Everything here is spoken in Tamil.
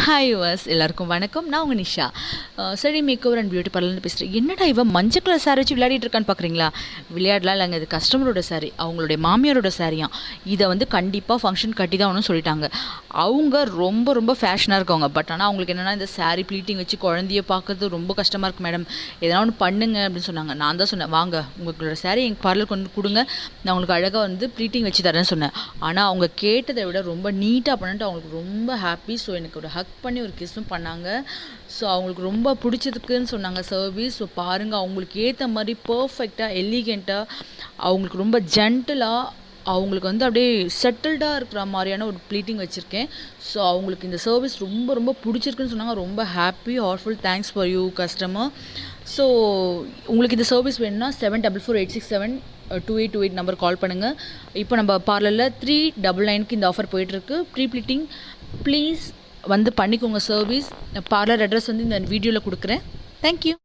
ஹாய் யுவர்ஸ் எல்லாருக்கும் வணக்கம். நான் உங்கள் நிஷா. சரி, மேக் ஓவர் அண்ட் பியூட்டி பார்லர்னு பேசுகிறேன். என்னடா இவன் மஞ்சள் கலர் சாரி வச்சு விளையாடிட்டு இருக்கான்னு பார்க்குறீங்களா? விளையாடலாம் இல்லைங்க, இது கஸ்டமரோட சாரி, அவங்களுடைய மாமியாரோட சாரியாம். இதை வந்து கண்டிப்பாக ஃபங்க்ஷன் கட்டி தான் ஒன்று சொல்லிட்டாங்க. அவங்க ரொம்ப ரொம்ப ஃபேஷனாக இருக்கவங்க. பட் ஆனால் அவங்களுக்கு என்னென்னா இந்த சாரி ப்ளீட்டிங் வச்சு குழந்தைய பார்க்குறது ரொம்ப கஷ்டமாக இருக்குது மேடம், எதனா ஒன்று பண்ணுங்க அப்படின்னு சொன்னாங்க. நான் தான் சொன்னேன், வாங்க உங்களோட சாரி எங்கள் பார்லர் கொண்டு கொடுங்க, நான் உங்களுக்கு அழகாக வந்து ப்ளீட்டிங் வச்சு தரேன்னு சொன்னேன். ஆனால் அவங்க கேட்டதை விட ரொம்ப நீட்டாக பண்ணிட்டு அவங்களுக்கு ரொம்ப ஹாப்பி. ஸோ எனக்கு ஒரு ஹக் பண்ணி ஒரு கிஸ்ஸும் பண்ணாங்க. ஸோ அவங்களுக்கு ரொம்ப பிடிச்சிருக்குன்னு சொன்னாங்க சர்வீஸ். ஸோ பாருங்கள், அவங்களுக்கு ஏற்ற மாதிரி பர்ஃபெக்டாக எலிகெண்ட்டாக, அவங்களுக்கு ரொம்ப ஜென்டிலாக, அவங்களுக்கு வந்து அப்படியே செட்டில்டாக இருக்கிற மாதிரியான ஒரு ப்ளீட்டிங் வச்சுருக்கேன். ஸோ அவங்களுக்கு இந்த சர்வீஸ் ரொம்ப ரொம்ப பிடிச்சிருக்குன்னு சொன்னாங்க. ரொம்ப happy, heartful thanks for you customer. So உங்களுக்கு இந்த சர்வீஸ் வேணும்னா 7448672828 நம்பர் கால் பண்ணுங்கள். இப்போ நம்ம பார்லரில் 399க்கு இந்த ஆஃபர் போயிட்டுருக்கு. ப்ரீ ப்ளீட்டிங் ப்ளீஸ் வந்து பண்ணிக்கோங்க சர்வீஸ். பார்லர் அட்ரஸ் வந்து இந்த வீடியோவில் கொடுக்குறேன். தேங்க்யூ.